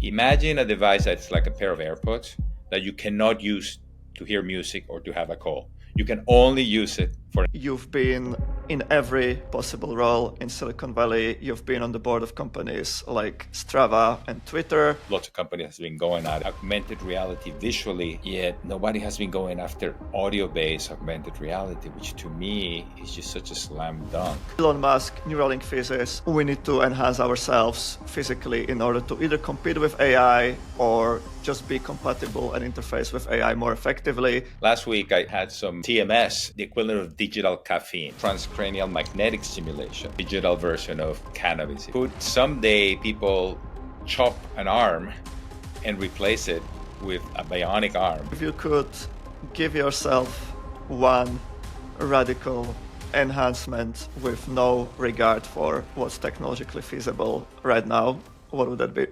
Imagine a device that's like a pair of Airpods that you cannot use to hear music or to have a call. You can only use it for. You've been in every possible role in Silicon Valley. You've been on the board of companies like Strava and Twitter. Lots of companies have been going at augmented reality visually, yet nobody has been going after audio-based augmented reality, which to me is just such a slam dunk. Elon Musk, Neuralink physics, we need to enhance ourselves physically in order to either compete with AI or just be compatible and interface with AI more effectively. Last week, I had some TMS, the equivalent of digital caffeine, transcranial magnetic stimulation, digital version of cannabis. Could someday people chop an arm and replace it with a bionic arm? If you could give yourself one radical enhancement with no regard for what's technologically feasible right now, what would that be?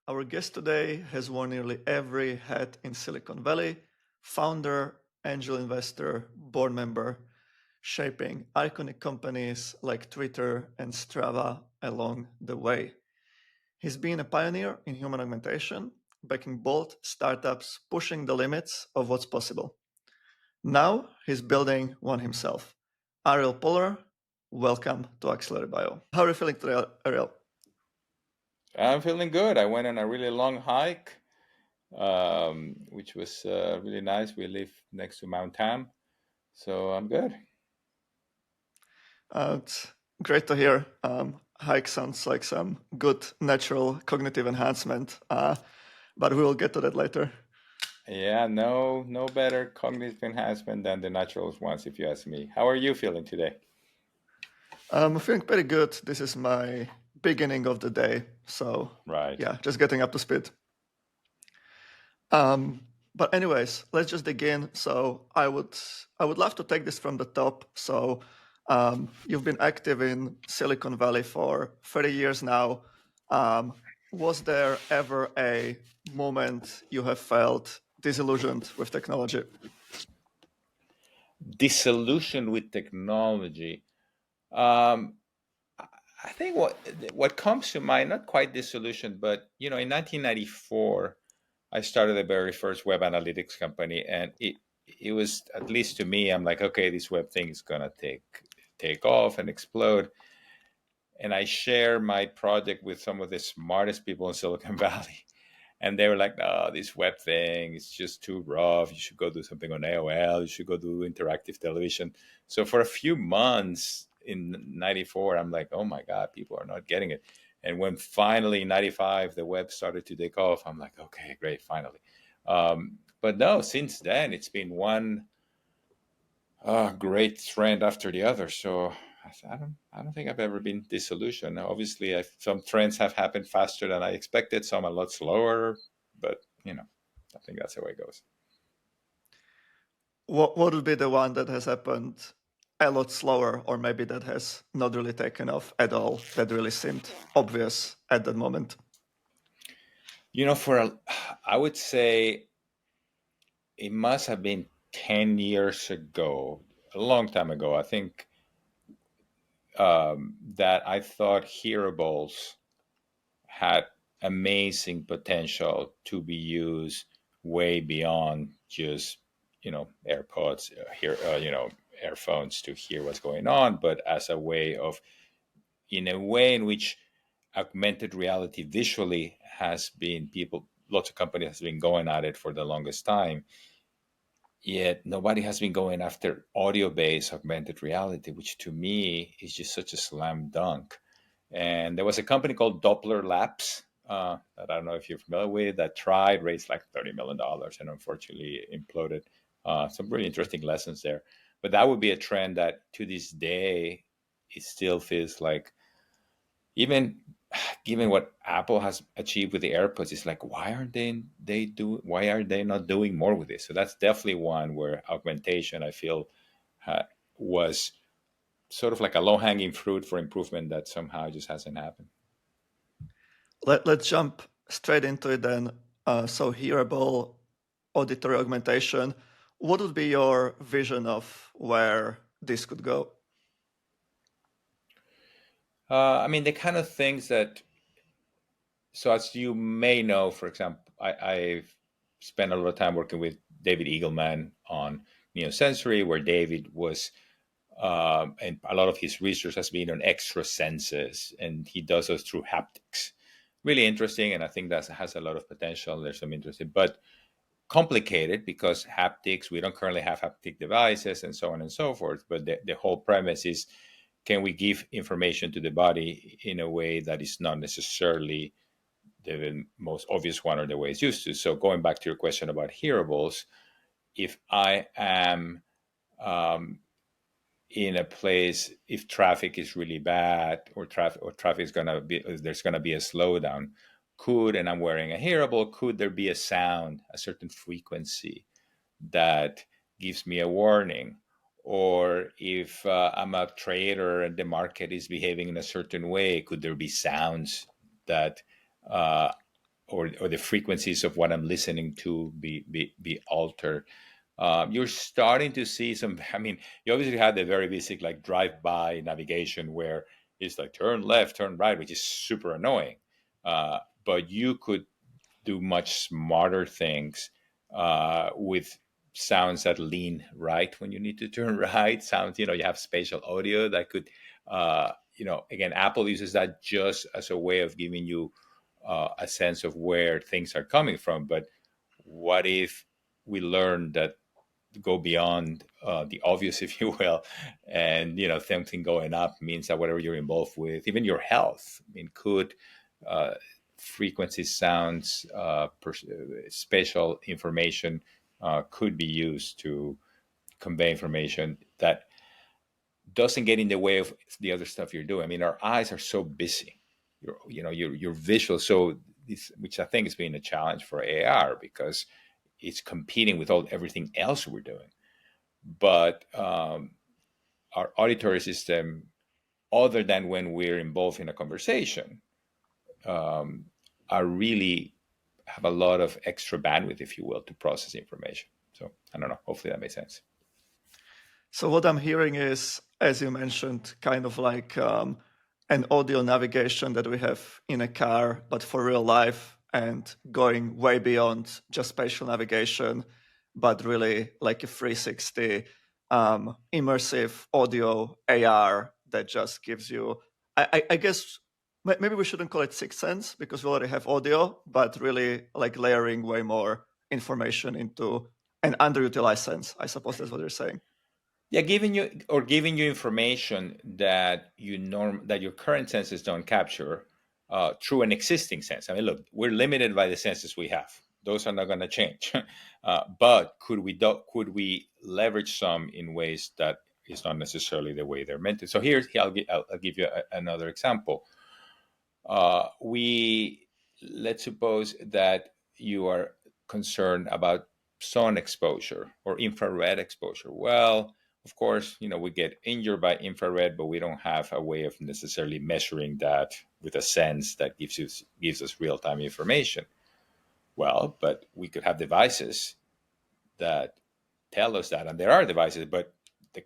Our guest today has worn nearly every hat in Silicon Valley: founder, angel investor, board member, shaping iconic companies like Twitter and Strava along the way. He's been a pioneer in human augmentation, backing bold startups pushing the limits of what's possible. Now he's building one himself. Ariel Poler, welcome to Accelerate Bio. How are you feeling today, Ariel? I'm feeling good. I went on a really long hike, which was really nice. We live next to Mount Tam, so I'm good. It's great to hear. Hike sounds like some good natural cognitive enhancement, but we will get to that later. Yeah, no better cognitive enhancement than the natural ones, if you ask me. How are you feeling today? I'm feeling pretty good. This is my beginning of the day, so Right. yeah, just getting up to speed. But anyways, let's just dig in. So I would love to take this from the top. So you've been active in Silicon Valley for 30 years now. Was there ever a moment you have felt disillusioned with technology? Disillusion with technology. Um, I think what comes to mind, not quite disillusioned, but in 1994, I started the very first web analytics company, and it was, at least to me, I'm like, okay, this web thing is gonna take off and explode. And I share my project with some of the smartest people in Silicon Valley. And they were like, no, this web thing is just too rough. You should go do something on AOL. You should go do interactive television. So for a few months in 94, I'm like, oh my God, people are not getting it. And when finally in 95, the web started to take off, I'm like, okay, great, finally. But no, since then, it's been one great trend after the other. So I don't think I've ever been disillusioned. Obviously, some trends have happened faster than I expected. Some a lot slower, but I think that's the way it goes. What would be the one that has happened a lot slower, or maybe that has not really taken off at all, that really seemed obvious at that moment? I would say it must have been 10 years ago, a long time ago. I think that I thought hearables had amazing potential to be used way beyond just AirPods, earphones to hear what's going on, but as a way of, in a way in which augmented reality visually has been, lots of companies have been going at it for the longest time. Yet nobody has been going after audio-based augmented reality, which to me is just such a slam dunk. And there was a company called Doppler Labs that I don't know if you're familiar with, that tried, raised like $30 million, and unfortunately imploded. Some really interesting lessons there. But that would be a trend that to this day, it still feels like, even given what Apple has achieved with the AirPods, it's like, why are they not doing more with this? So that's definitely one where augmentation, I feel, was sort of like a low-hanging fruit for improvement that somehow just hasn't happened. Let's jump straight into it then. So hearable auditory augmentation. What would be your vision of where this could go? I mean, the kind of things that, so as you may know, for example, I've spent a lot of time working with David Eagleman on neosensory, where David was, and a lot of his research has been on extra senses, and he does those through haptics. Really interesting, and I think that has a lot of potential. There's some interesting, but complicated because haptics, we don't currently have haptic devices and so on and so forth. But the whole premise is, can we give information to the body in a way that is not necessarily the most obvious one or the way it's used to? So going back to your question about hearables, if I am in a place, if traffic is really bad, or traffic is gonna be, there's gonna be a slowdown, and I'm wearing a hearable, could there be a sound, a certain frequency that gives me a warning? Or if I'm a trader and the market is behaving in a certain way, could there be sounds that uh, or the frequencies of what I'm listening to be altered? You're starting to see some. I mean, you obviously had the very basic like drive-by navigation where it's like turn left, turn right, which is super annoying. But you could do much smarter things with sounds that lean right when you need to turn right. Sounds, you have spatial audio that could, again, Apple uses that just as a way of giving you a sense of where things are coming from. But what if we learn that go beyond the obvious, if you will, and something going up means that whatever you're involved with, even your health, I mean, could uh, frequency sounds, spatial information could be used to convey information that doesn't get in the way of the other stuff you're doing. I mean, our eyes are so busy, your visual. So this, which I think has been a challenge for AR because it's competing with everything else we're doing. But our auditory system, other than when we're involved in a conversation, um, are really have a lot of extra bandwidth, if you will, to process information. So I don't know. Hopefully that makes sense. So what I'm hearing is, as you mentioned, kind of like an audio navigation that we have in a car, but for real life and going way beyond just spatial navigation, but really like a 360 immersive audio AR that just gives you, I guess, maybe we shouldn't call it sixth sense because we already have audio, but really like layering way more information into an underutilized sense. I suppose that's what you're saying. Yeah, giving you information that that your current senses don't capture through an existing sense. I mean, look, we're limited by the senses we have; those are not going to change. But could we leverage some in ways that is not necessarily the way they're meant to? So I'll give you another example. We Let's suppose that you are concerned about sun exposure or infrared exposure. Well, of course, we get injured by infrared, but we don't have a way of necessarily measuring that with a sense that gives us real time information. Well, but we could have devices that tell us that, and there are devices, but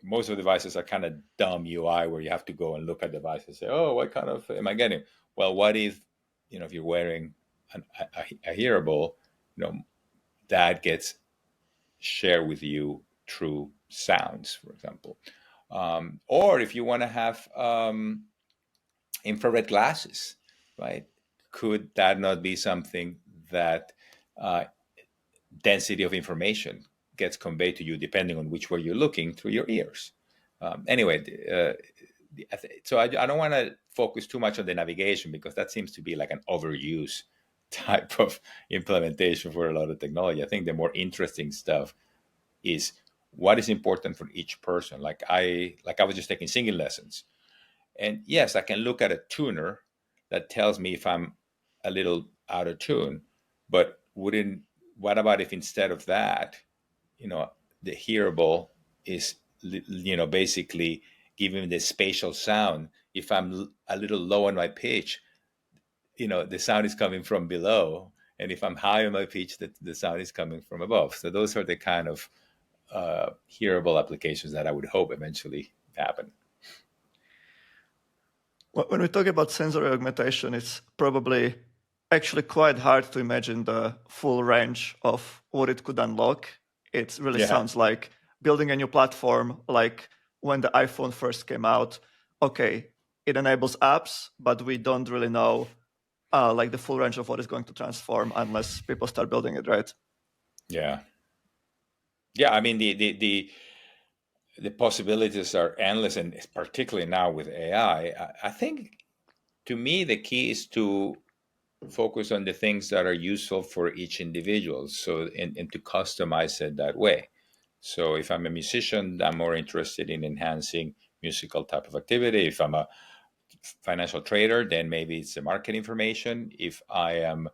most of the devices are kind of dumb UI where you have to go and look at the device and say, "Oh, what kind of am I getting?" Well, what if you're wearing a hearable, that gets shared with you through sounds, for example, or if you want to have infrared glasses, right? Could that not be something that uh, density of information gets conveyed to you depending on which way you're looking through your ears? Anyway, so I don't want to focus too much on the navigation because that seems to be like an overuse type of implementation for a lot of technology. I think the more interesting stuff is what is important for each person. Like I was just taking singing lessons, and yes, I can look at a tuner that tells me if I'm a little out of tune, but wouldn't what about if instead of that, you know, the hearable is basically giving the spatial sound. If I'm a little low on my pitch, the sound is coming from below, and if I'm high on my pitch, the sound is coming from above. So those are the kind of hearable applications that I would hope eventually happen. When we talk about sensory augmentation, it's probably actually quite hard to imagine the full range of what it could unlock. It really Yeah, sounds like building a new platform, like when the iPhone first came out. Okay, it enables apps, but we don't really know like the full range of what is going to transform unless people start building it, right? yeah, yeah. I mean, the possibilities are endless, and particularly now with AI. I think to me the key is to focus on the things that are useful for each individual. So and to customize it that way. So if I'm a musician, I'm more interested in enhancing musical type of activity. If I'm a financial trader, then maybe it's the market information. If I am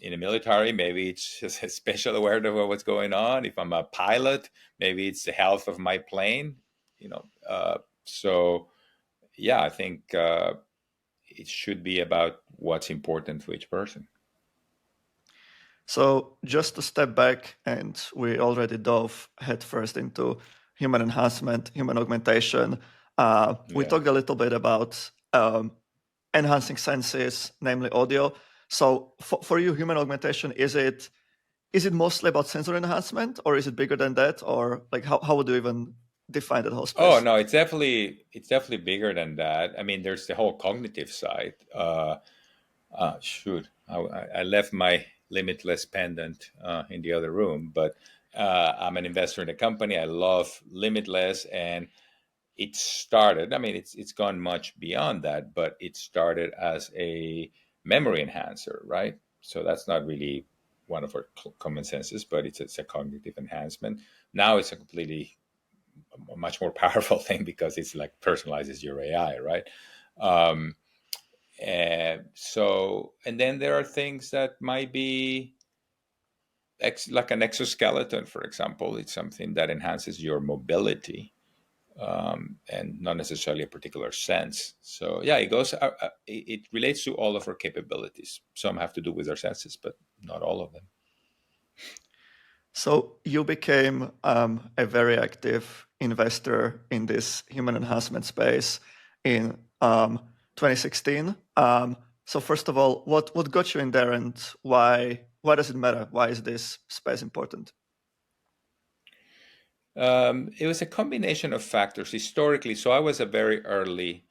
in the military, maybe it's just a special awareness of what's going on. If I'm a pilot, maybe it's the health of my plane. You know, so yeah, I think it should be about what's important for each person. So just to step back, and we already dove headfirst into human enhancement, human augmentation. We Yeah. talked a little bit about enhancing senses, namely audio. So for you, human augmentation, is it mostly about sensory enhancement, or is it bigger than that, or like how would you even define that whole Oh space? no, it's definitely bigger than that. I mean, there's the whole cognitive side. Shoot, I left my limitless pendant in the other room, but I'm an investor in a company. I love limitless, and it started. I mean, it's gone much beyond that, but it started as a memory enhancer, right? So that's not really one of our common senses, but it's a cognitive enhancement. Now it's a completely a much more powerful thing because it's like personalizes your AI, right? Um, and so, and then there are things that might be like an exoskeleton, for example. It's something that enhances your mobility and not necessarily a particular sense. So, yeah, it goes. It relates to all of our capabilities. Some have to do with our senses, but not all of them. So you became a very active investor in this human enhancement space in 2016. So first of all, what got you in there, and why does it matter? Why is this space important? It was a combination of factors historically. So I was a very early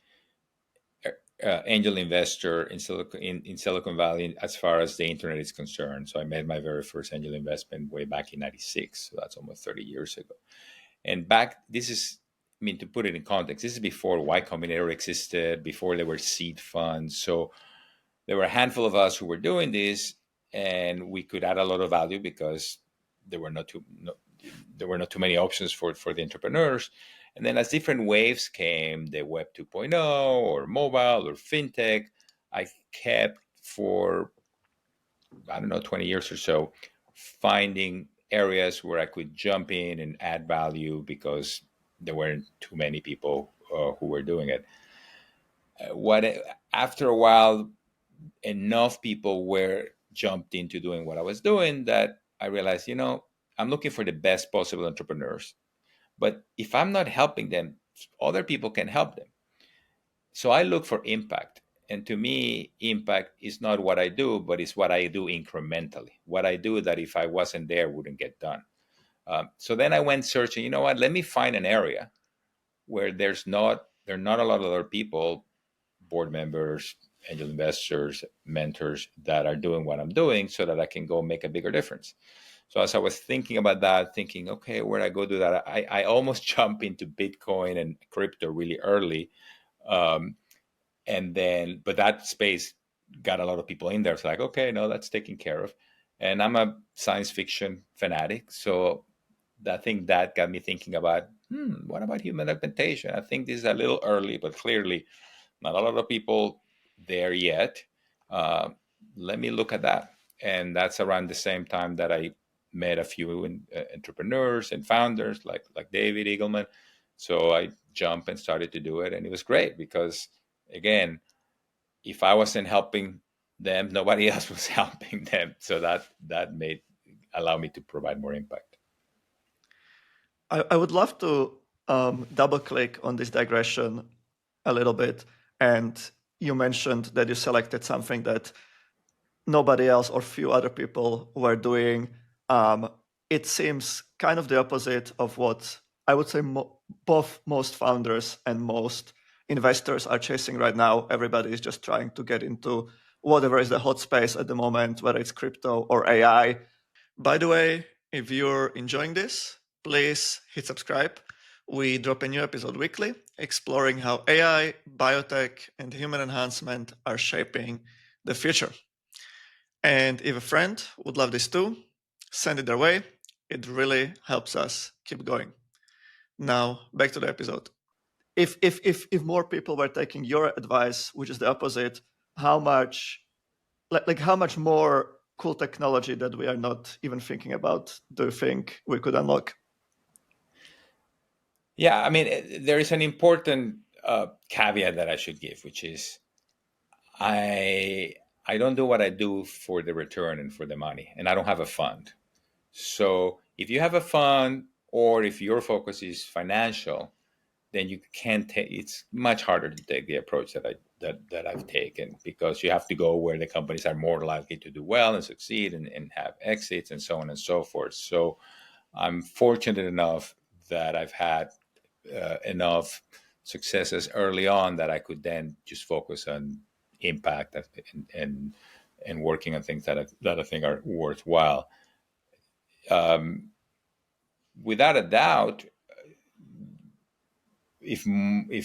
angel investor in Silicon Valley as far as the internet is concerned. So I made my very first angel investment way back in '96. So that's almost 30 years ago. And back, this is, I mean, to put it in context, this is before Y Combinator existed, before there were seed funds. So there were a handful of us who were doing this, and we could add a lot of value because there were not too no, there were not too many options for the entrepreneurs. And then as different waves came, the Web 2.0 or mobile or fintech, I kept for I don't know 20 years or so finding areas where I could jump in and add value because there weren't too many people who were doing it. What after a while, enough people were jumped into doing what I was doing that I realized, I'm looking for the best possible entrepreneurs. But if I'm not helping them, other people can help them. So I look for impact. And to me, impact is not what I do, but it's what I do incrementally. What I do that if I wasn't there wouldn't get done. So then I went searching. You know what? Let me find an area where there are not a lot of other people, board members, angel investors, mentors that are doing what I'm doing, so that I can go make a bigger difference. So as I was thinking about that, thinking, okay, where do I go do that? I almost jump into Bitcoin and crypto really early. Um, and then, but that space got a lot of people in there. It's like, okay, no, that's taken care of. And I'm a science fiction fanatic. So I think that got me thinking about, what about human augmentation? I think this is a little early, but clearly not a lot of people there yet. Uh, Let me look at that. And that's around the same time that I met a few entrepreneurs and founders like David Eagleman. So I jumped and started to do it, and it was great because, again, if I wasn't helping them, nobody else was helping them. So that made allow me to provide more impact. I would love to double click on this digression a little bit. And you mentioned that you selected something that nobody else or few other people were doing. It seems kind of the opposite of what I would say both most founders and most investors are chasing right now. Everybody is just trying to get into whatever is the hot space at the moment, whether it's crypto or AI. By the way, if you're enjoying this, please hit subscribe. We drop a new episode weekly exploring how AI, biotech, and human enhancement are shaping the future. And if a friend would love this too, send it their way. It really helps us keep going. Now, back to the episode. If more people were taking your advice, which is the opposite, how much how much more cool technology that we are not even thinking about do you think we could unlock? Yeah, I mean, there is an important caveat that I should give, which is I I don't do what I do for the return and for the money, and I don't have a fund. So if you have a fund or if your focus is financial, then you can't take. It's much harder to take the approach that I've taken, because you have to go where the companies are more likely to do well and succeed and have exits and so on and so forth. So I'm fortunate enough that I've had enough successes early on that I could then just focus on impact and working on things that I think are worthwhile. Um, Without a doubt, if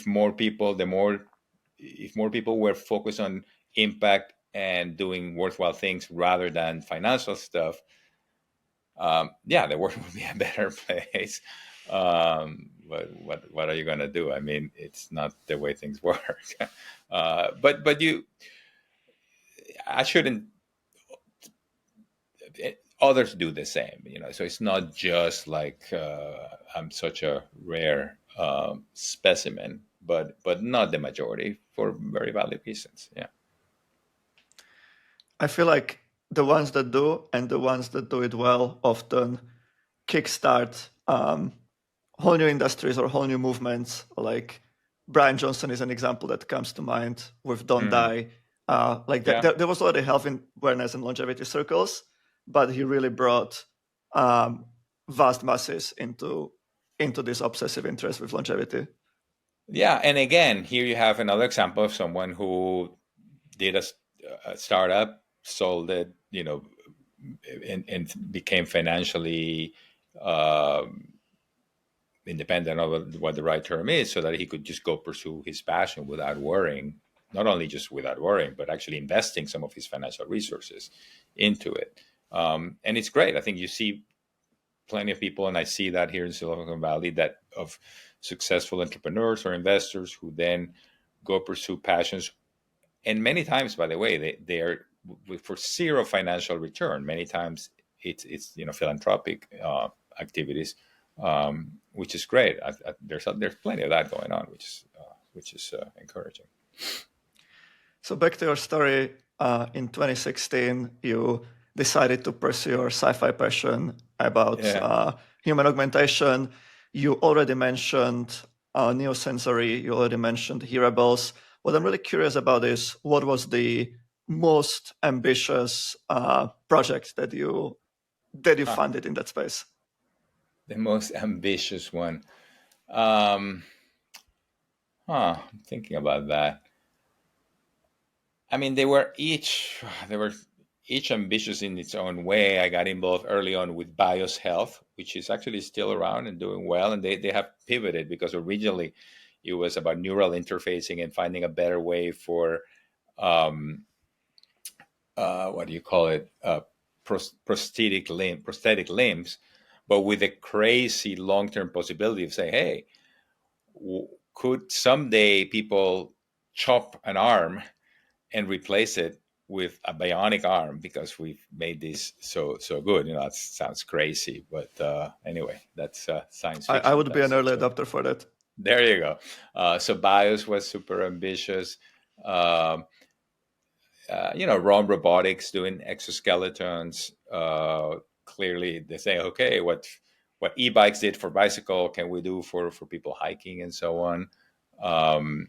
more people, if more people were focused on impact and doing worthwhile things rather than financial stuff, yeah, the world would be a better place. But what are you going to do? I mean, it's not the way things work. But I shouldn't. Others do the same, So it's not just like I'm such a rare specimen, but not the majority for very valid reasons. Yeah. I feel like the ones that do and the ones that do it well often kickstart whole new industries or whole new movements. Like Brian Johnson is an example that comes to mind with Don't Mm, Die. yeah. There was already health awareness and longevity circles, but he really brought um, vast masses into this obsessive interest with longevity. Yeah, and again, here you have another example of someone who did a startup, sold it, and became financially independent of what the right term is, so that he could just go pursue his passion without worrying, not only just without worrying, but actually investing some of his financial resources into it. And it's great. I think you see plenty of people, and I see that here in Silicon Valley, that of successful entrepreneurs or investors who then go pursue passions. And many times, by the way, they are for zero financial return. Many times it's philanthropic activities, which is great. There's plenty of that going on, which is encouraging. So back to your story, in 2016, you decided to pursue your sci-fi passion about Yeah. human augmentation. You already mentioned neosensory. You already mentioned hearables. What I'm really curious about is what was the most ambitious project that you Huh. funded in that space? The most ambitious one. Um, I'm thinking about that. I mean, they were each ambitious in its own way. I got involved early on with BIOS Health, which is actually still around and doing well, and they have pivoted, because originally it was about neural interfacing and finding a better way for um, what do you call it, prosthetic limbs, but with a crazy long term possibility of saying, hey, could someday people chop an arm and replace it with a bionic arm, because we've made this so good. That sounds crazy, but anyway, that's science I fiction. would be an early So adopter for that. there you go. So BIOS was super ambitious. Um, Realm Robotics doing exoskeletons. Clearly, they say, okay, what e-bikes did for bicycle can we do for people hiking and so on. um,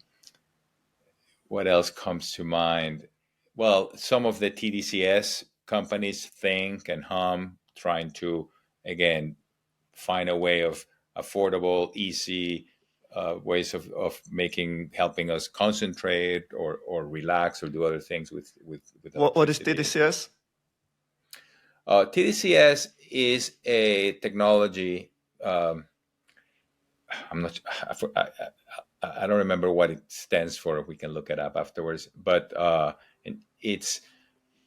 what else comes to mind? Well, some of the TDCS companies think and hum, trying to again find a way of affordable, easy ways of making helping us concentrate or relax or do other things with What is electricity. TDCS? TDCS is a technology. Um, I'm not. I don't remember what it stands for. We can look it up afterwards. But it's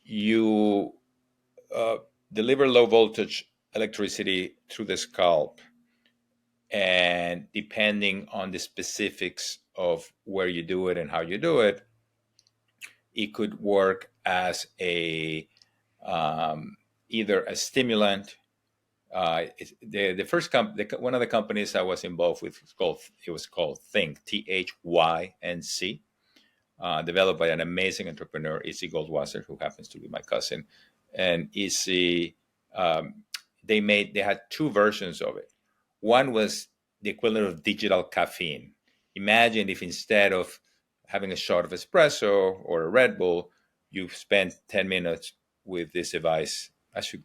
you uh, deliver low voltage electricity through the scalp, and depending on the specifics of where you do it and how you do it, it could work as a either a stimulant. The first one of the companies I was involved with was called Think, THYNC, developed by an amazing entrepreneur, Izzy Goldwasser, who happens to be my cousin. And Izzy, they had two versions of it. One was the equivalent of digital caffeine. Imagine if instead of having a shot of espresso or a Red Bull, you spent 10 minutes with this device. I should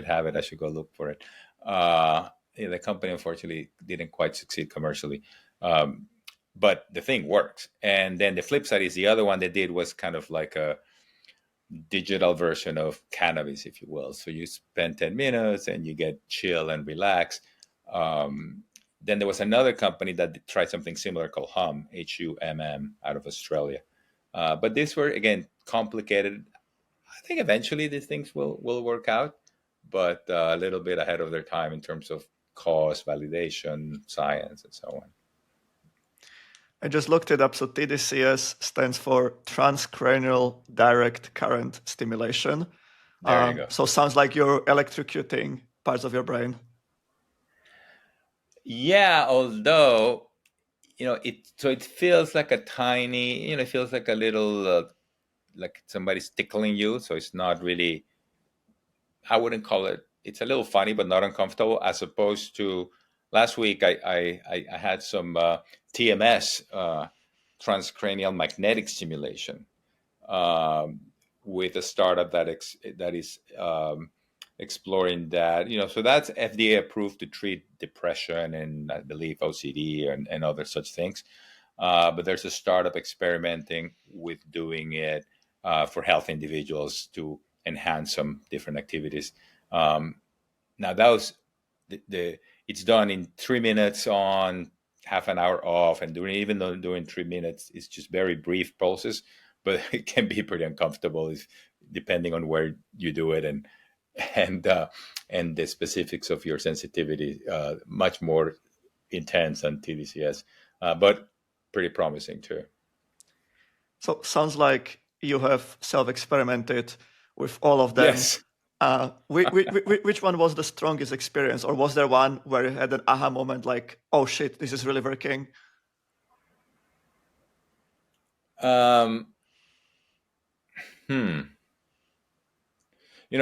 have it. I should go look for it. Yeah, the company unfortunately didn't quite succeed commercially. Um, but the thing works. And then the flip side is the other one they did was kind of like a digital version of cannabis, if you will. So you spend 10 minutes and you get chill and relax. Um, then there was another company that tried something similar called HUMM, out of Australia. But these were, again, complicated. I think eventually these things will work out, but a little bit ahead of their time in terms of cost, validation, science, and so on. I just looked it up. So TDCS stands for transcranial direct current stimulation. There you go. So sounds like you're electrocuting parts of your brain. Yeah, although it feels like a tiny, it feels like a little like somebody's tickling you, so it's not really, I wouldn't call it, it's a little funny but not uncomfortable, as opposed to last week I had some TMS, transcranial magnetic stimulation, um, with a startup that is exploring that. So that's FDA approved to treat depression and I believe OCD and other such things. But there's a startup experimenting with doing it for health individuals to enhance some different activities. Um, Now that was the it's done in 3 minutes on, half an hour off, and even though doing 3 minutes, it's just very brief pulses, but it can be pretty uncomfortable if, depending on where you do it and uh, and the specifics of your sensitivity. Much more intense than TDCS, but pretty promising too. So sounds like you have self-experimented with all of them. Yes. Which one was the strongest experience, or was there one where you had an aha moment, like, "Oh shit, this is really working"? Um, hmm.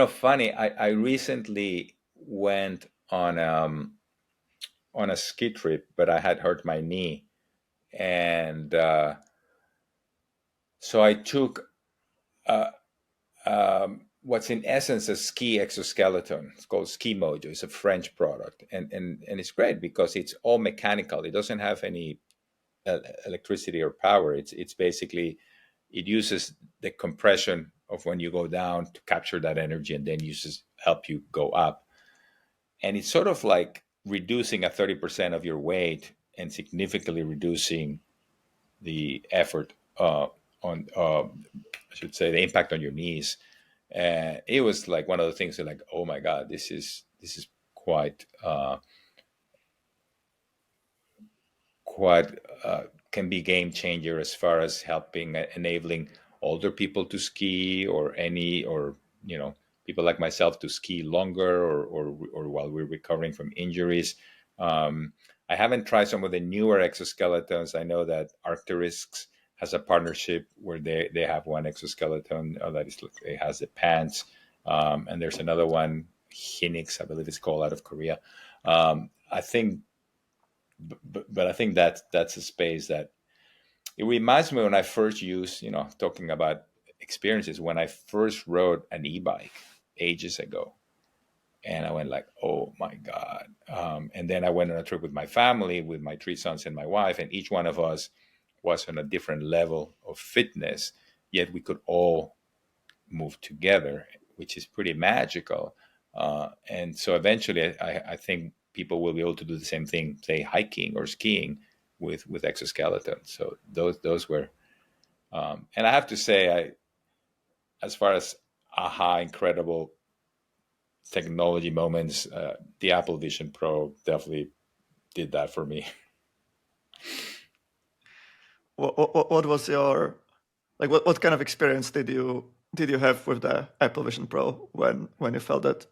Funny. I recently went on a ski trip, but I had hurt my knee, and so I took uh, what's in essence a ski exoskeleton. It's called Ski Mojo. It's a French product, and it's great because it's all mechanical. It doesn't have any electricity or power. It's basically, it uses the compression of when you go down to capture that energy, and then uses help you go up. And it's sort of like reducing a 30% of your weight and significantly reducing the effort on I should say the impact on your knees. And it was like one of the things that, like, oh my god, this is quite quite can be game changer as far as helping enabling older people to ski, or people like myself to ski longer, or while we're recovering from injuries. I haven't tried some of the newer exoskeletons. I know that Arcturus has a partnership where they have one exoskeleton that is, it has the pants, and there's another one Hynix, I believe it's called, out of Korea. I think, but I think that's a space that it reminds me when I first used, talking about experiences, when I first rode an e-bike ages ago, and I went like, oh my God. And then I went on a trip with my family, with my three sons and my wife, and each one of us was on a different level of fitness, yet we could all move together, which is pretty magical. And so eventually, I think people will be able to do the same thing, say hiking or skiing with exoskeletons. So those were, and I have to say, as far as aha, incredible technology moments, the Apple Vision Pro definitely did that for me. What was your like? What kind of experience did you have with the Apple Vision Pro when you felt that?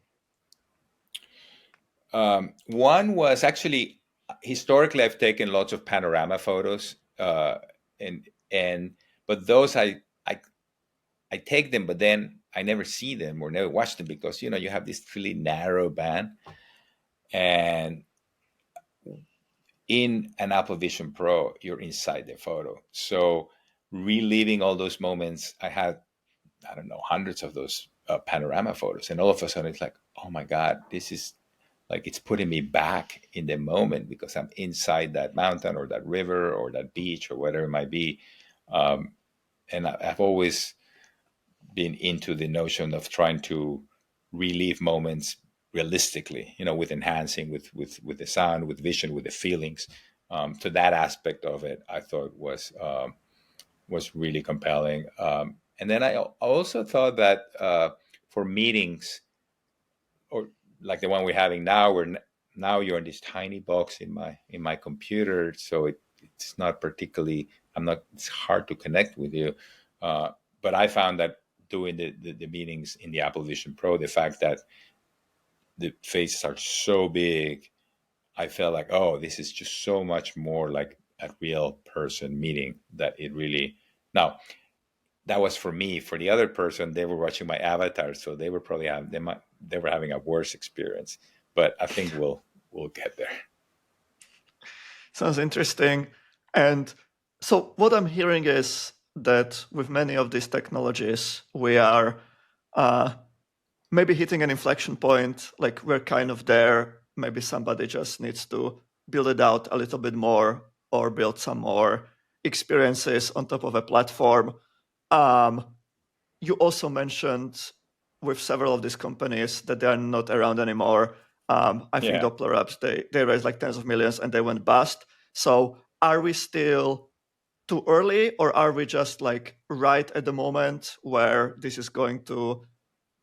One was actually, historically, I've taken lots of panorama photos, and but those I take them, but then I never see them or never watch them because you have this really narrow band, and in an Apple Vision Pro, you're inside the photo. So reliving all those moments, I don't know, hundreds of those panorama photos, and all of a sudden it's like, oh my God, this is like it's putting me back in the moment because I'm inside that mountain or that river or that beach or whatever it might be. And I've always been into the notion of trying to relive moments realistically, with enhancing, with the sound, with vision, with the feelings. So that aspect of it, I thought was really compelling. And then I also thought that for meetings, or like the one we're having now, where now you're in this tiny box in my computer, so it's not particularly, it's hard to connect with you. But I found that doing the meetings in the Apple Vision Pro, the fact that the faces are so big, I felt like, oh, this is just so much more like a real person meeting, that it really, now that was for me. For the other person, they were watching my avatar, so they were probably they were having a worse experience. But I think we'll get there. Sounds interesting. And so what I'm hearing is that with many of these technologies, we are uh, maybe hitting an inflection point. Like we're kind of there. Maybe somebody just needs to build it out a little bit more or build some more experiences on top of a platform. Um, you also mentioned with several of these companies that they are not around anymore. I think Yeah. Doppler Labs, they raised like tens of millions and they went bust. So are we still too early, or are we just like right at the moment where this is going to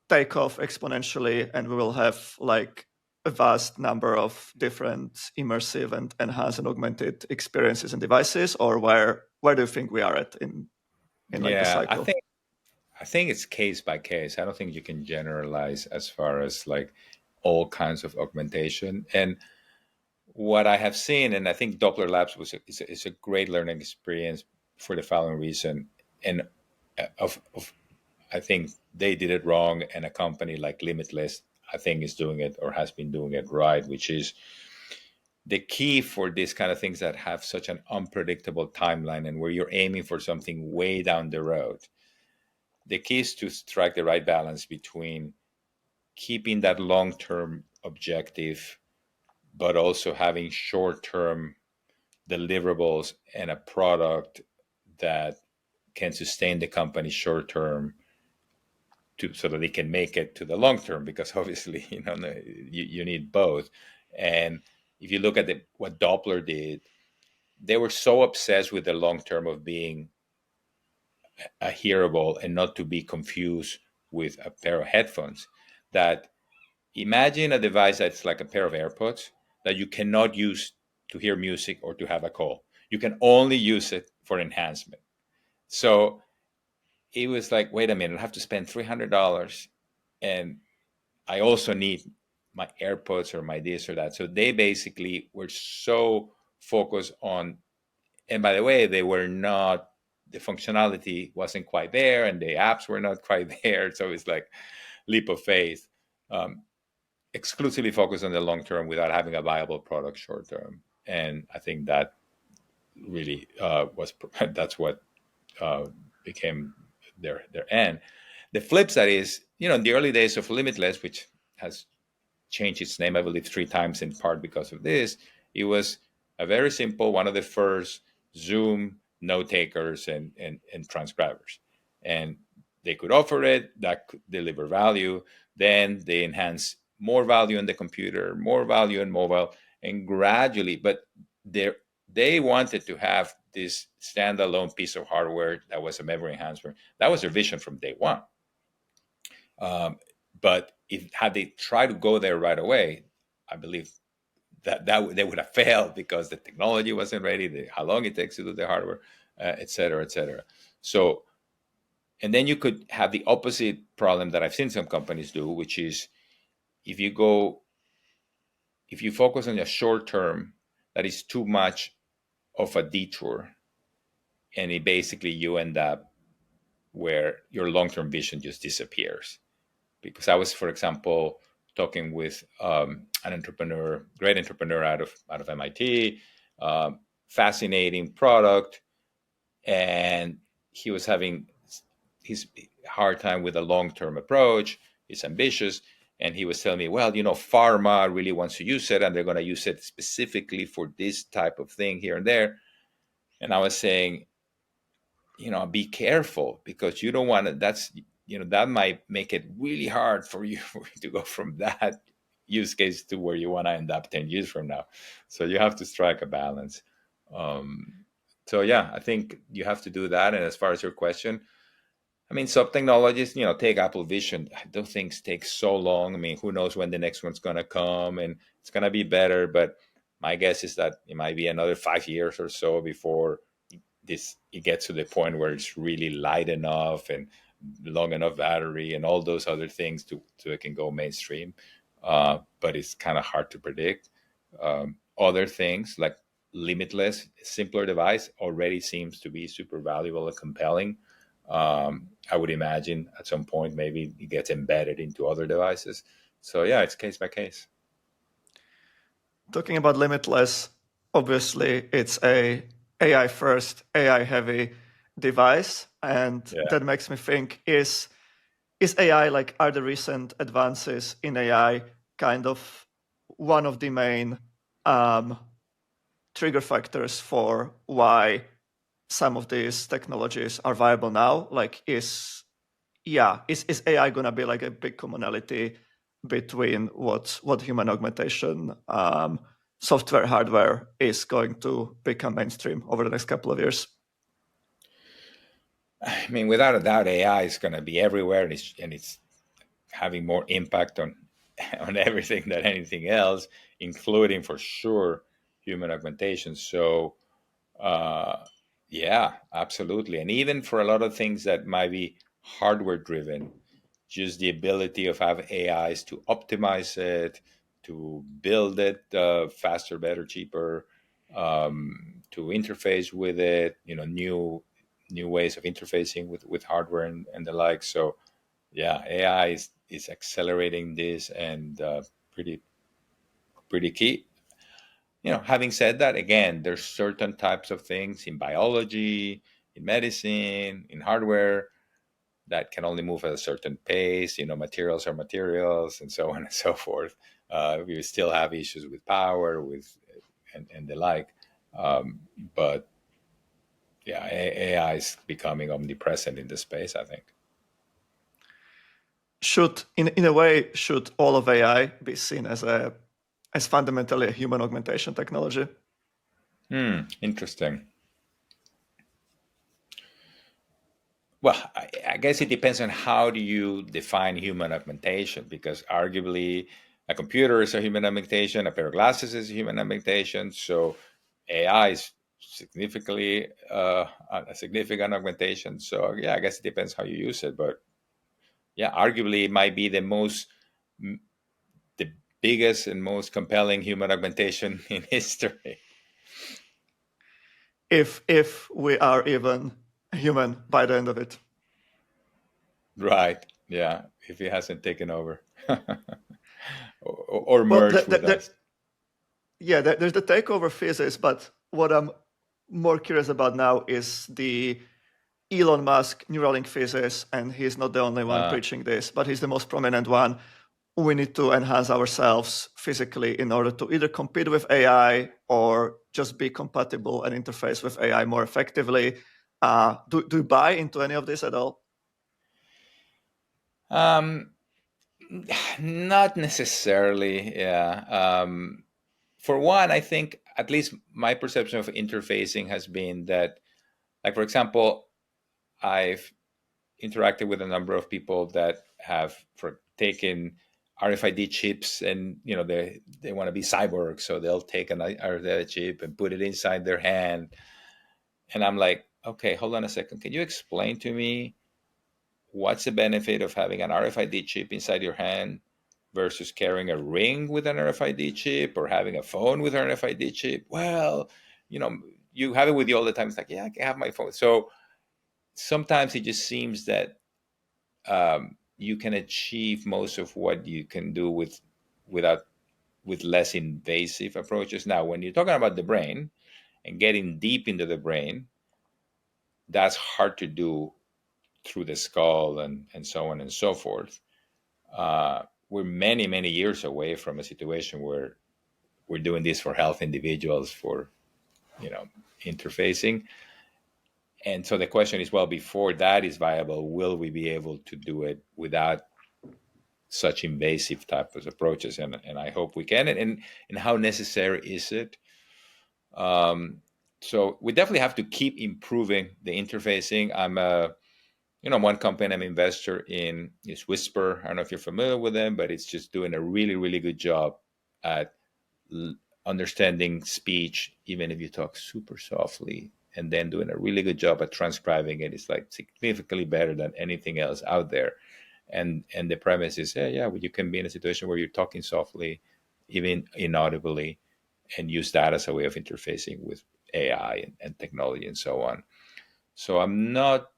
take off exponentially and we will have like a vast number of different immersive and enhanced and augmented experiences and devices? Or where do you think we are at in like the Yeah, cycle? I think it's case by case. I don't think you can generalize as far as like all kinds of augmentation. And what I have seen, and I think Doppler Labs is a great learning experience for the following reason. And of I think they did it wrong, and a company like Limitless, I think, is doing it or has been doing it right, which is the key for these kind of things that have such an unpredictable timeline and where you're aiming for something way down the road. The key is to strike the right balance between keeping that long term objective, but also having short term deliverables and a product that can sustain the company short term, so that they can make it to the long term, because obviously you need both. And if you look at what Doppler did, they were so obsessed with the long term of being a hearable and not to be confused with a pair of headphones, that imagine a device that's like a pair of AirPods that you cannot use to hear music or to have a call. You can only use it for enhancement. So it was like, wait a minute, I have to spend $300, and I also need my AirPods or my this or that. So they basically were so focused on, and by the way, they were not, the functionality wasn't quite there and the apps were not quite there. So it's like leap of faith. exclusively focus on the long term without having a viable product short term. And I think that really was that's what became their end. The flip side is, in the early days of Limitless, which has changed its name, I believe, 3 times in part because of this, it was a very simple, one of the first Zoom note takers and transcribers. And they could offer it, that could deliver value. Then they enhance more value on the computer, more value on mobile, and gradually, but they wanted to have this standalone piece of hardware that was a memory enhancer. That was their vision from day one. But if had they tried to go there right away, I believe that they would have failed because the technology wasn't ready, how long it takes to do the hardware, et cetera, et cetera. So, and then you could have the opposite problem that I've seen some companies do, which is if you focus on a short term, that is too much of a detour, and it basically you end up where your long term vision just disappears. Because I was, for example, talking with an entrepreneur, great entrepreneur out of MIT, fascinating product, and he was having his hard time with a long-term approach. He's ambitious, and he was telling me, well, pharma really wants to use it, and they're going to use it specifically for this type of thing here and there. And I was saying, be careful, because you don't want to, that might make it really hard for you to go from that use case to where you want to end up 10 years from now. So you have to strike a balance. So yeah, I think you have to do that. And as far as your question, I mean, some technologies, take Apple Vision. Those things take so long. I mean, who knows when the next one's going to come and it's going to be better. But my guess is that it might be another 5 years or so before it gets to the point where it's really light enough and long enough battery and all those other things so it can go mainstream. But it's kind of hard to predict. Other things like Limitless, simpler device, already seems to be super valuable and compelling. I would imagine at some point maybe it gets embedded into other devices. So yeah, it's case by case. Talking about Limitless, obviously it's a AI first, AI heavy device, and Yeah. that makes me think: is AI, like, are the recent advances in AI kind of one of the main trigger factors for why some of these technologies are viable now? Like, is AI gonna be like a big commonality between what human augmentation software hardware is going to become mainstream over the next couple of years? I mean, without a doubt, AI is going to be everywhere, and it's having more impact on on everything than anything else, including for sure human augmentation. So, uh, yeah, absolutely. And even for a lot of things that might be hardware driven, just the ability of have AIs to optimize it, to build it faster, better, cheaper, to interface with it, new ways of interfacing with hardware and the like. So yeah, AI is accelerating this, and pretty key. Having said that, again, there's certain types of things in biology, in medicine, in hardware that can only move at a certain pace. Materials are materials, and so on and so forth. We still have issues with power, and the like. But yeah, AI is becoming omnipresent in the space, I think. Should, in a way, should all of AI be seen as fundamentally a human augmentation technology? Interesting. Well, I guess it depends on how do you define human augmentation, because arguably a computer is a human augmentation, a pair of glasses is a human augmentation. So AI is significantly a significant augmentation. So yeah, I guess it depends how you use it. But yeah, arguably it might be the biggest and most compelling human augmentation in history. If we are even human by the end of it. Right. Yeah. If it hasn't taken over. or Well, merge with us. yeah, there's the takeover phases, but what I'm more curious about now is the Elon Musk Neuralink phases, and he's not the only one Uh, preaching this, but he's the most prominent one. We need to enhance ourselves physically in order to either compete with AI or just be compatible and interface with AI more effectively. Do you buy into any of this at all? um, not necessarily. Yeah. For one, I think at least my perception of interfacing has been that, like for example, I've interacted with a number of people that have taken RFID chips, and they want to be cyborgs, so they'll take an RFID chip and put it inside their hand, and I'm like, okay, hold on a second, can you explain to me what's the benefit of having an RFID chip inside your hand versus carrying a ring with an RFID chip or having a phone with an RFID chip? Well, you know, you have it with you all the time. It's like, yeah, I can have my phone. So sometimes it just seems that you can achieve most of what you can do without with less invasive approaches. Now, when you're talking about the brain and getting deep into the brain, that's hard to do through the skull and so on and so forth. We're many years away from a situation where we're doing this for health individuals for interfacing. And so the question is, well, before that is viable, will we be able to do it without such invasive types of approaches? And I hope we can. And how necessary is it? Um, so we definitely have to keep improving the interfacing. One company I'm an investor in is Whisper. I don't know if you're familiar with them, but it's just doing a really good job at understanding speech, even if you talk super softly, and then doing a really good job at transcribing it. It's like significantly better than anything else out there. And the premise is, yeah, well, you can be in a situation where you're talking softly, even inaudibly, and use that as a way of interfacing with AI and technology and so on. So I'm not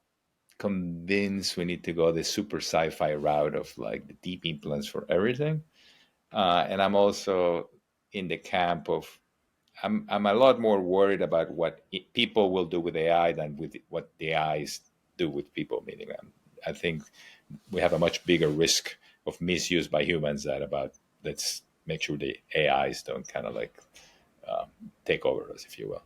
convinced we need to go the super sci-fi route of like the deep implants for everything. And I'm also in the camp of I'm a lot more worried about what people will do with AI than with what the AIs do with people. Meaning, I think we have a much bigger risk of misuse by humans than about let's make sure the AIs don't kind of like uh, take over us, if you will.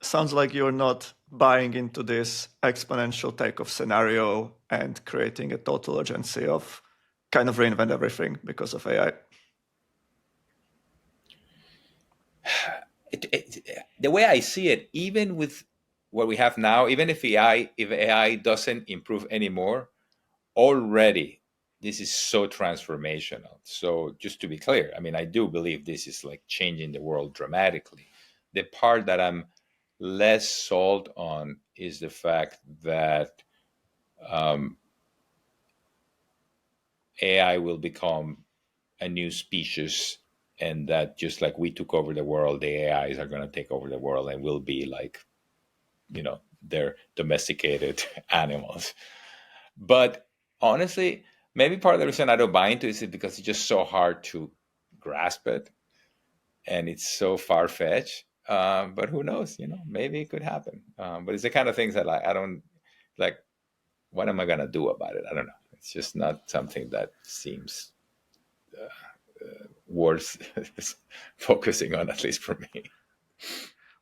Sounds like you're not buying into this exponential takeoff scenario and creating a total urgency of kind of reinvent everything because of AI. The way I see it, even with what we have now, even if AI doesn't improve anymore, already this is so transformational. So just to be clear, I mean, I do believe this is like changing the world dramatically. The part that I'm less sold on is the fact that um, AI will become a new species, and that just like we took over the world, the AIs are going to take over the world and will be like, they're domesticated animals. But honestly, maybe part of the reason I don't buy into it is because it's just so hard to grasp it, and it's so far fetched. But who knows? Maybe it could happen. But it's the kind of things that I don't like. What am I gonna do about it? I don't know. It's just not something that seems worth focusing on, at least for me.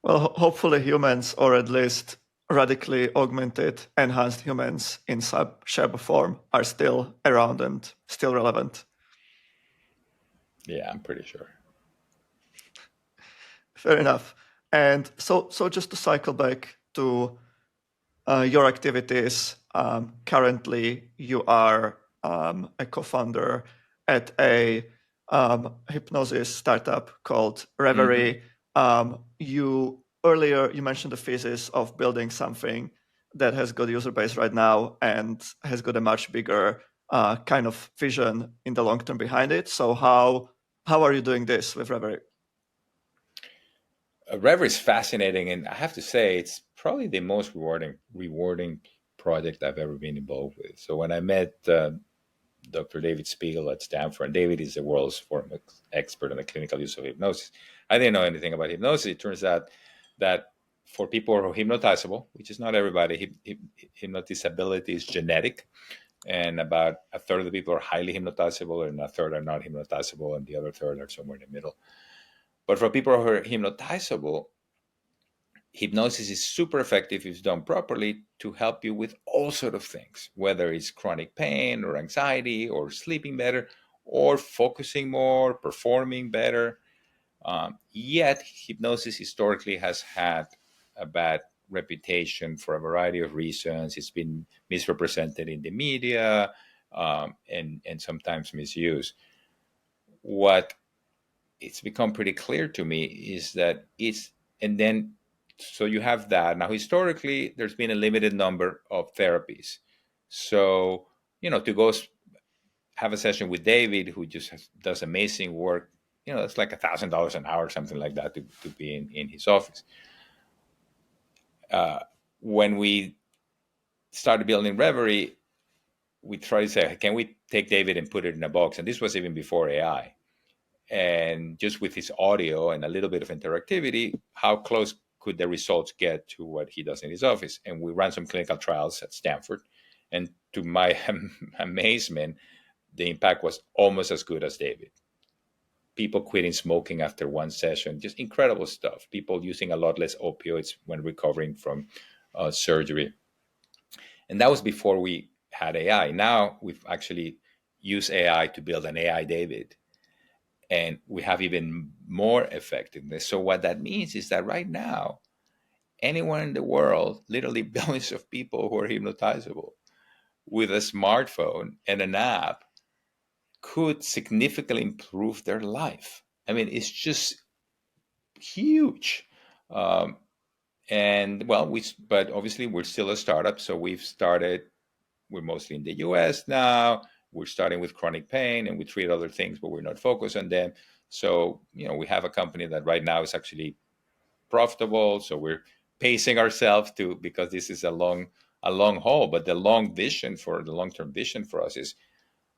Well, hopefully humans, or at least radically augmented, enhanced humans in sub-Sheba form, are still around and still relevant. Yeah, I'm pretty sure. Fair enough. And so just to cycle back to your activities, currently you are a co-founder at a hypnosis startup called Mm-hmm. Reverie. You earlier you mentioned the phases of building something that has got user base right now and has got a much bigger kind of vision in the long term behind it. So how are you doing this with Reverie? Rever is fascinating, and I have to say it's probably the most rewarding project I've ever been involved with. So when I met Dr. David Spiegel at Stanford. And David is the world's foremost expert on the clinical use of hypnosis. I didn't know anything about hypnosis. It turns out that for people who are hypnotizable, which is not everybody, hypnotizability is genetic. And about a third of the people are highly hypnotizable, and a third are not hypnotizable, and the other third are somewhere in the middle. But for people who are hypnotizable, hypnosis is super effective if it's done properly to help you with all sort of things, whether it's chronic pain or anxiety or sleeping better or focusing more, performing better. Yet hypnosis historically has had a bad reputation for a variety of reasons. It's been misrepresented in the media, and sometimes misused. What it's become pretty clear to me is that and then so you have that. Now historically there's been a limited number of therapies, so to go have a session with David, who just does amazing work, it's like $1,000 an hour, something like that, to be in his office. When we started building Reverie, we tried to say, can we take David and put it in a box? And this was even before AI. And just with his audio and a little bit of interactivity, how close could the results get to what he does in his office? And we ran some clinical trials at Stanford. And to my amazement, the impact was almost as good as David. People quitting smoking after one session, just incredible stuff. People using a lot less opioids when recovering from surgery. And that was before we had AI. Now we've actually used AI to build an AI David, and we have even more effectiveness. So what that means is that right now, anyone in the world, literally billions of people who are hypnotizable with a smartphone and an app, could significantly improve their life. I mean, it's just huge. Um, and well, but obviously we're still a startup, so we're mostly in the US now. We're starting with chronic pain, and we treat other things, but we're not focused on them. So, we have a company that right now is actually profitable. So we're pacing ourselves because this is a long haul. But the long-term vision for us is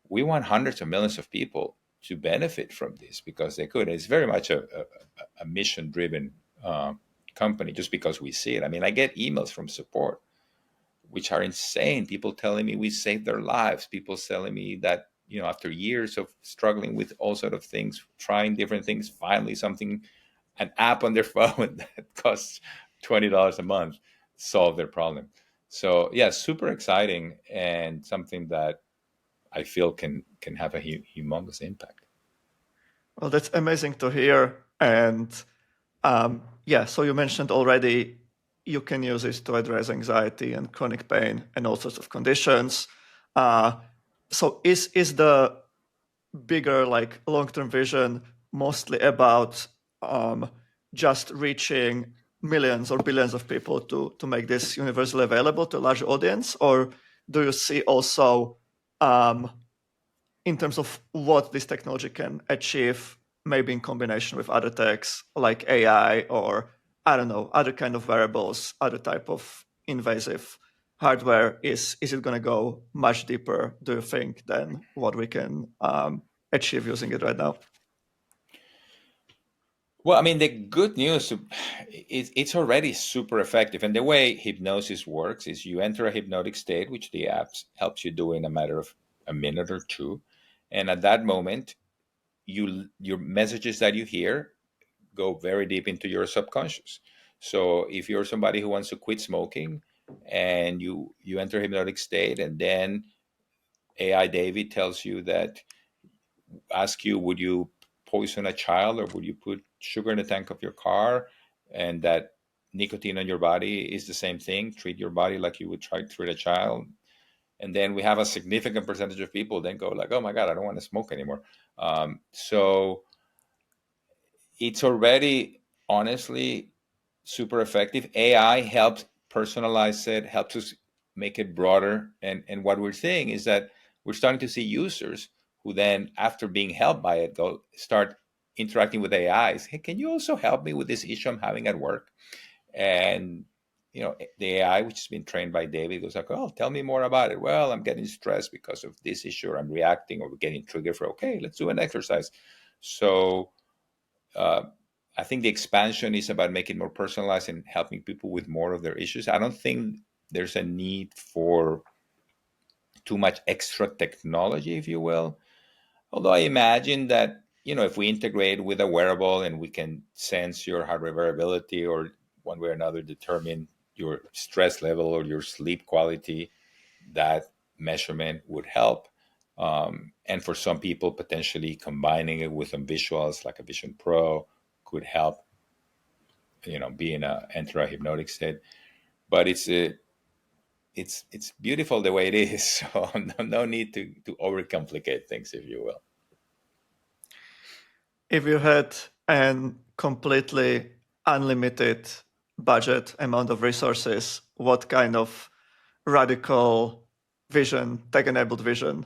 we want hundreds of millions of people to benefit from this because they could. It's very much a mission-driven company, just because we see it. I mean, I get emails from support which are insane. People telling me we saved their lives. People telling me that, after years of struggling with all sort of things, trying different things, finally an app on their phone that costs $20 a month solved their problem. So yeah, super exciting, and something that I feel can have a humongous impact. Well, that's amazing to hear. And yeah, so you mentioned already you can use it to address anxiety and chronic pain and all sorts of conditions. So is the bigger, like, long-term vision mostly about just reaching millions or billions of people to make this universally available to a large audience? Or do you see also, in terms of what this technology can achieve, maybe in combination with other techs like AI, or I don't know, other kind of wearables, other type of invasive hardware? Is it going to go much deeper, do you think, than what we can achieve using it right now? Well, I mean, the good news is it's already super effective. And the way hypnosis works is you enter a hypnotic state, which the app helps you do in a matter of a minute or two. And at that moment, your messages that you hear go very deep into your subconscious. So if you're somebody who wants to quit smoking, and you enter a hypnotic state, and then AI David tells you that, ask you, would you poison a child, or would you put sugar in the tank of your car? And that nicotine on your body is the same thing. Treat your body like you would try to treat a child. And then we have a significant percentage of people then go like, oh my God, I don't want to smoke anymore. So it's already, honestly, super effective. AI helps personalize it, helps us make it broader. And what we're seeing is that we're starting to see users who then, after being helped by it, go start interacting with AIs. Hey, can you also help me with this issue I'm having at work? And the AI, which has been trained by David, goes like, "Oh, tell me more about it." Well, I'm getting stressed because of this issue, or I'm reacting, or we're getting triggered for. Okay, let's do an exercise. So uh, I think the expansion is about making it more personalized and helping people with more of their issues. I don't think there's a need for too much extra technology, if you will. Although I imagine that, if we integrate with a wearable and we can sense your heart rate variability, or one way or another determine your stress level or your sleep quality, that measurement would help. And for some people, potentially combining it with some visuals like a Vision Pro could help, be in enter a hypnotic state. But it's beautiful the way it is. So no need to overcomplicate things, if you will. If you had an completely unlimited budget amount of resources, what kind of radical vision, tech-enabled vision,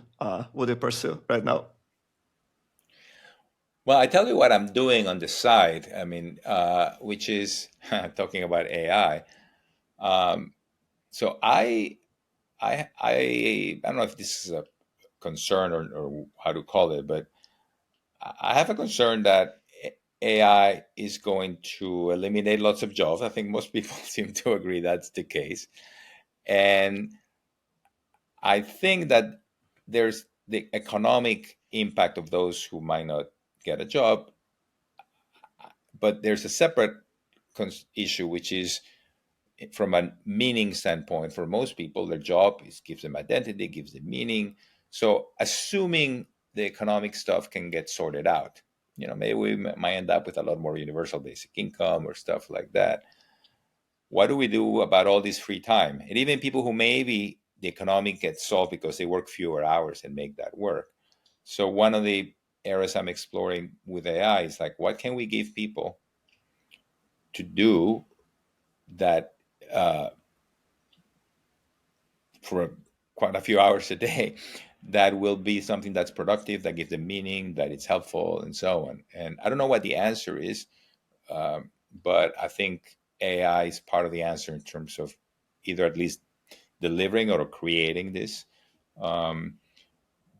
would you pursue right now? Well, I tell you what I'm doing on the side. I mean, which is talking about AI. Um, so I don't know if this is a concern, or how to call it, but I have a concern that AI is going to eliminate lots of jobs. I think most people seem to agree that's the case, and I think that there's the economic impact of those who might not get a job, but there's a separate issue, which is from a meaning standpoint. For most people, their job gives them identity, gives them meaning. So assuming the economic stuff can get sorted out, maybe we might end up with a lot more universal basic income or stuff like that. What do we do about all this free time? And even people who maybe the economic gets solved because they work fewer hours and make that work. So one of the areas I'm exploring with AI is like, what can we give people to do that uh, for quite a few hours a day, that will be something that's productive, that gives them meaning, that it's helpful, and so on. And I don't know what the answer is, but I think AI is part of the answer in terms of either at least delivering or creating this. Um,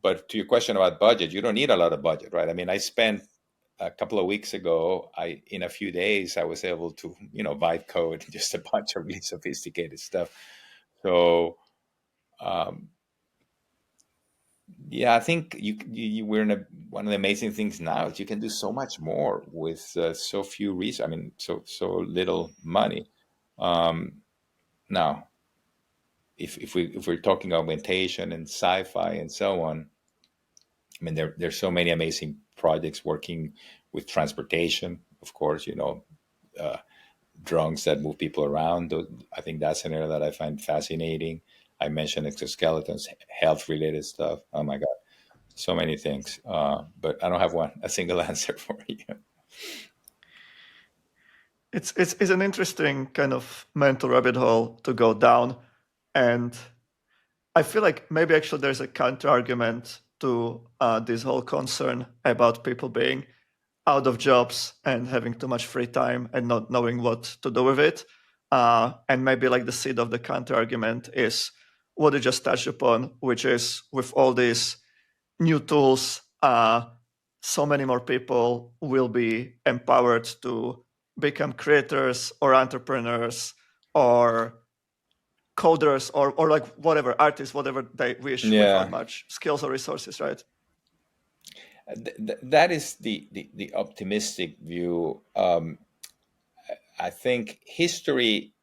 but to your question about budget, you don't need a lot of budget, right? I mean, I spent a couple of weeks ago, in a few days, I was able to, vibe code just a bunch of really sophisticated stuff. So, um, yeah, I think we're in one of the amazing things now is you can do so much more with so few resources. I mean, so little money. Um, Now, if we're talking augmentation and sci-fi and so on, I mean, there's so many amazing projects working with transportation. Of course, uh, drones that move people around. I think that's an area that I find fascinating. I mentioned exoskeletons, health related stuff. Oh my God, so many things. But I don't have a single answer for you. It's an interesting kind of mental rabbit hole to go down, and I feel like maybe actually there's a counter argument to this whole concern about people being out of jobs and having too much free time and not knowing what to do with it. And maybe like the seed of the counter argument is what you just touched upon, which is with all these new tools, so many more people will be empowered to become creators or entrepreneurs or coders or like whatever artists, whatever they wish, without Yeah, much skills or resources, right? that is the optimistic view. I think history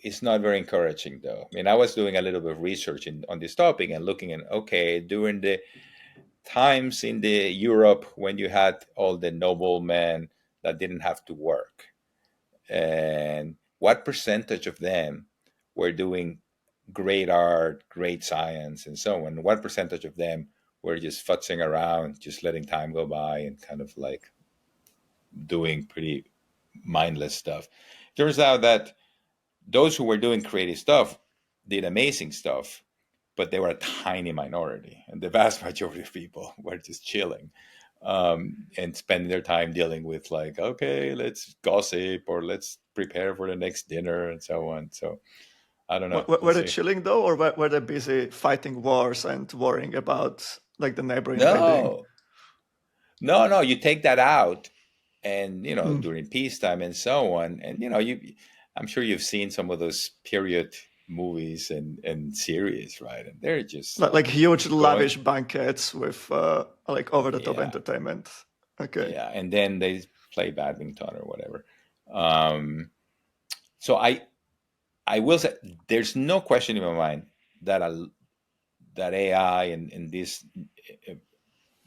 is not very encouraging, though. I mean, I was doing a little bit of research on this topic and looking at, okay, during the times in the Europe when you had all the noblemen that didn't have to work, and what percentage of them were doing great art, great science, and so on? What percentage of them were just futzing around, just letting time go by, and kind of like doing pretty mindless stuff? Turns out that those who were doing creative stuff did amazing stuff, but they were a tiny minority, and the vast majority of people were just chilling. and spending their time dealing with like, okay, let's gossip or let's prepare for the next dinner and so on. So I don't know. We'll Were they see. chilling though, or were they busy fighting wars and worrying about like the neighbor invading? No, no. You take that out, and Mm. during peacetime and so on, and I'm sure you've seen some of those period movies and series, right? And they're just Like huge going, lavish banquets with like over the top yeah, entertainment. Okay. yeah, and then they play badminton or whatever. Um, so I will say there's no question in my mind that that AI and this uh,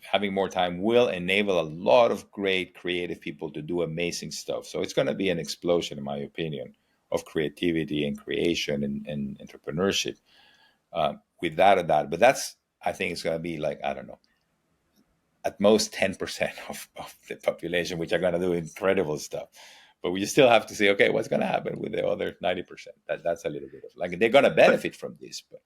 having more time will enable a lot of great creative people to do amazing stuff. So it's going to be an explosion, in my opinion, of creativity and creation and entrepreneurship. Without a doubt, but that's, I think it's going to be like, I don't know, at most 10% of the population, which are going to do incredible stuff. But we still have to say, okay, what's going to happen with the other 90%? That's a little bit of like, they're going to benefit from this, but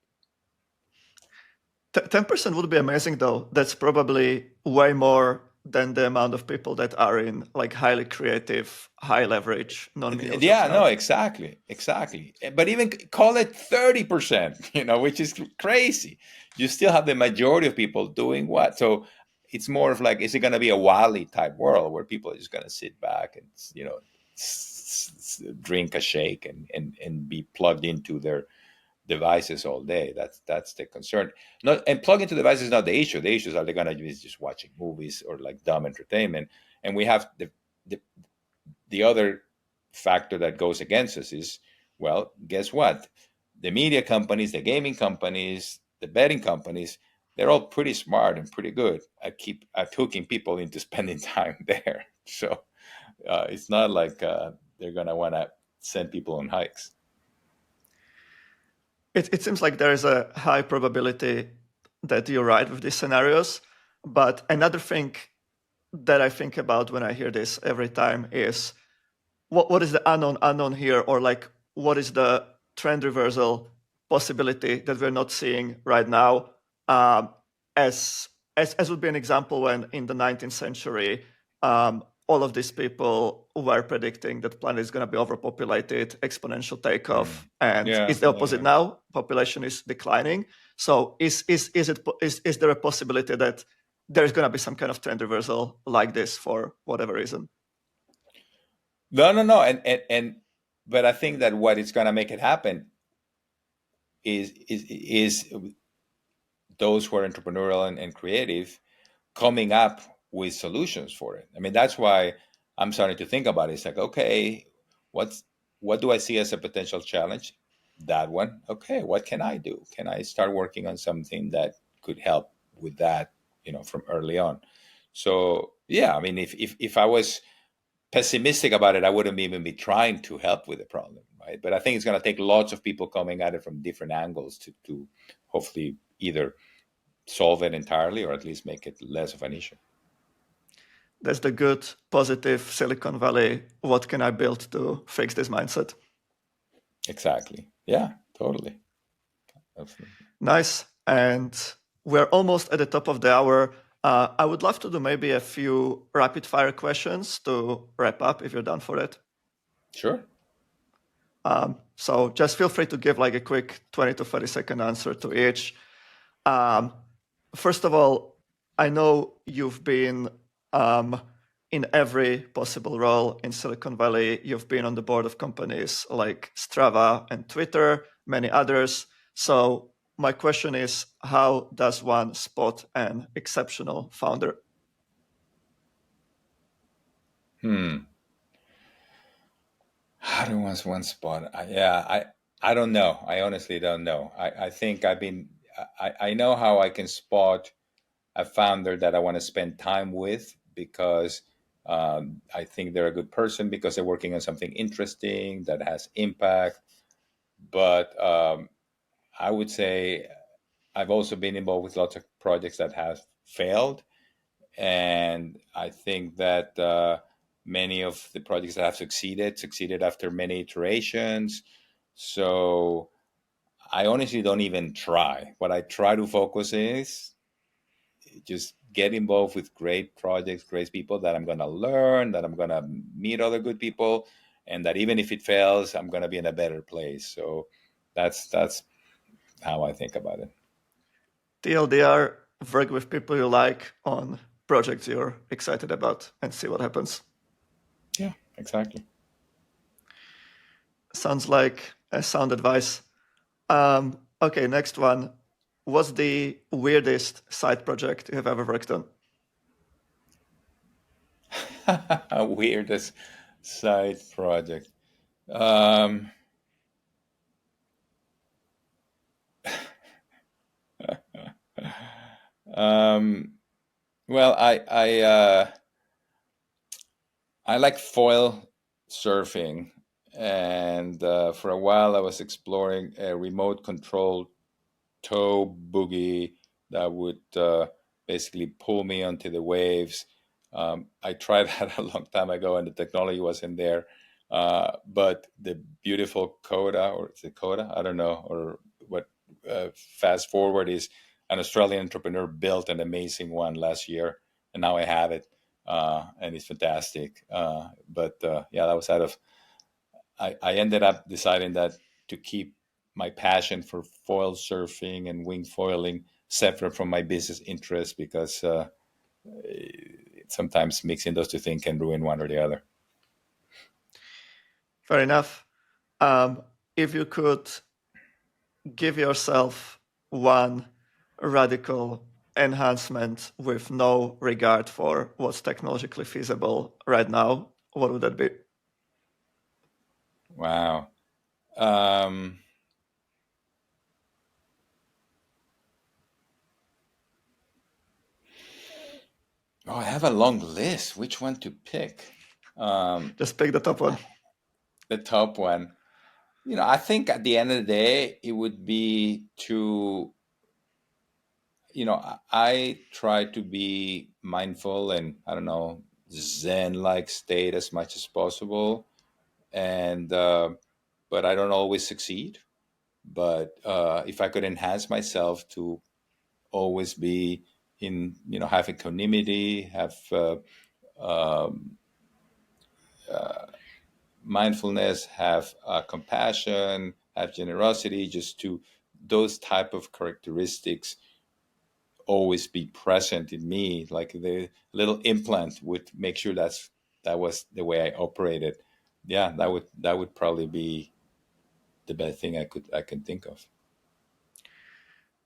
10% would be amazing though. That's probably way more than the amount of people that are in like highly creative, high leverage, non-menial jobs yeah, no, now. exactly. But even call it 30%, which is crazy. You still have the majority of people doing what? So it's more of like, is it going to be a Wally type world where people are just going to sit back and, drink a shake and be plugged into their devices all day? That's the concern. Not and plug into devices is not the issue. The issues are they're going to be just watching movies or like dumb entertainment. And we have the the other factor that goes against us is, well, guess what? The media companies, the gaming companies, the betting companies, they're all pretty smart and pretty good at hooking people into spending time there. So it's not like they're gonna want to send people on hikes. It seems like there is a high probability that you're right with these scenarios. But another thing that I think about when I hear this every time is what is the unknown here, or like what is the trend reversal possibility that we're not seeing right now? Um, as would be an example, when in the 19th century, all of these people were predicting that planet is going to be overpopulated, exponential takeoff, and Yeah, it's the yeah, opposite yeah. now. Population is declining. So is there a possibility that there's going to be some kind of trend reversal like this for whatever reason? No, and but I think that what is going to make it happen is those who are entrepreneurial and creative coming up with solutions for it. I mean, that's why I'm starting to think about it. It's like, okay, what's what do I see as a potential challenge? That one. Okay, what can I do? Can I start working on something that could help with that, from early on? So yeah, I mean, if I was pessimistic about it, I wouldn't even be trying to help with the problem, right? But I think it's going to take lots of people coming at it from different angles to hopefully either solve it entirely or at least make it less of an issue. That's the good, positive Silicon Valley. What can I build to fix this mindset? Exactly. Yeah, totally. Absolutely. Nice. And we're almost at the top of the hour. I would love to do maybe a few rapid fire questions to wrap up if you're done for it. Sure. So just feel free to give like a quick 20 to 30-second answer to each. Um, First of all, I know you've been in every possible role in Silicon Valley. You've been on the board of companies like Strava and Twitter, many others. So my question is, how does one spot an exceptional founder? Hmm. How do one spot? I don't know. I honestly don't know. I think I know how I can spot a founder that I want to spend time with because I think they're a good person because they're working on something interesting that has impact. But I would say I've also been involved with lots of projects that have failed, and I think that many of the projects that have succeeded after many iterations. So I honestly don't even try. What I try to focus just get involved with great projects, great people that I'm going to learn, that I'm going to meet other good people, and that even if it fails, I'm going to be in a better place. So that's how I think about it. TLDR, work with people you like on projects you're excited about and see what happens. Yeah, exactly. Sounds like a sound advice. Okay, next one. What's the weirdest side project you have ever worked on? Weirdest side project. Um, um, well, I like foil surfing, and for a while I was exploring a remote controlled tow boogie that would basically pull me onto the waves. I tried that a long time ago, and the technology wasn't there. But the beautiful Coda, or is it Coda? I don't know, or what. Fast forward is an Australian entrepreneur built an amazing one last year, and now I have it, and it's fantastic. But yeah, that was out of. I ended up deciding that to keep my passion for foil surfing and wing foiling separate from my business interests, because sometimes mixing those two things can ruin one or the other. Fair enough. If you could give yourself one radical enhancement with no regard for what's technologically feasible right now, what would that be? Wow. Um, oh, I have a long list. Which one to pick? Um, Just pick the top one. the top one. I think at the end of the day, it would be to, I try to be mindful and, I don't know, Zen like state as much as possible. And, but I don't always succeed. But if I could enhance myself to always be in, have equanimity, have um, mindfulness, have compassion, have generosity, just to those type of characteristics always be present in me, like the little implant would make sure that was the way I operated. Yeah, that would probably be the best thing I can think of.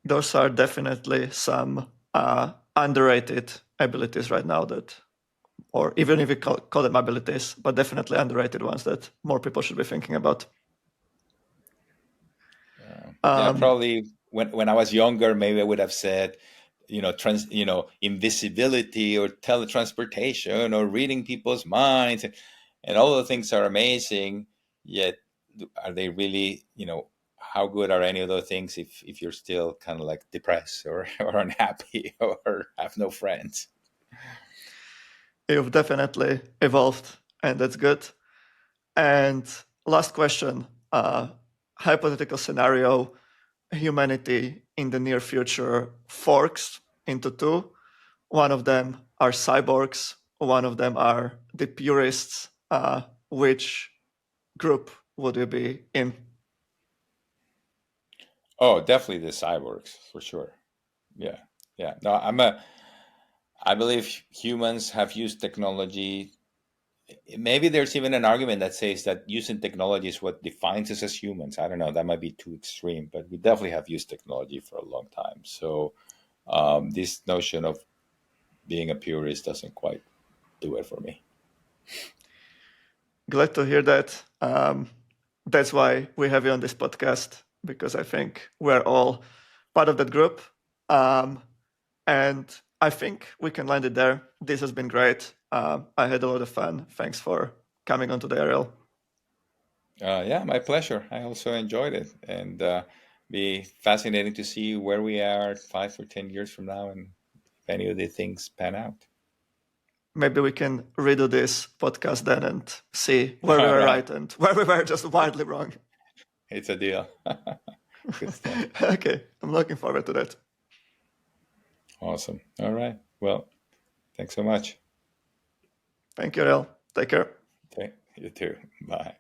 Those are definitely some underrated abilities right now that, or even if you call them abilities, but definitely underrated ones that more people should be thinking about. Yeah, Um, probably when I was younger, maybe I would have said, invisibility or teletransportation or reading people's minds, and all the things are amazing. Yet, are they really, how good are any of those things if you're still kind of like depressed or, or unhappy or have no friends? you've definitely evolved, and that's good. And last question, hypothetical scenario, humanity in the near future forks into two. One of them are cyborgs, one of them are the purists. Which group would you be in? Oh, definitely the cyborgs for sure. Yeah, yeah. No, I believe humans have used technology. Maybe there's even an argument that says that using technology is what defines us as humans. I don't know. That might be too extreme, but we definitely have used technology for a long time. So this notion of being a purist doesn't quite do it for me. Glad to hear that. That's why we have you on this podcast, because I think we're all part of that group. Um, and I think we can land it there. This has been great. I had a lot of fun. Thanks for coming onto the Ariel. Yeah, my pleasure. I also enjoyed it, and be fascinating to see where we are 5 or 10 years from now, and if any of the things pan out. Maybe we can redo this podcast then and see where we All were right, right and where we were just wildly wrong. it's a deal. Good stuff. Okay, I'm looking forward to that. Awesome. All right. Well, thanks so much. Thank you, Ariel. Take care. Okay. You too. Bye.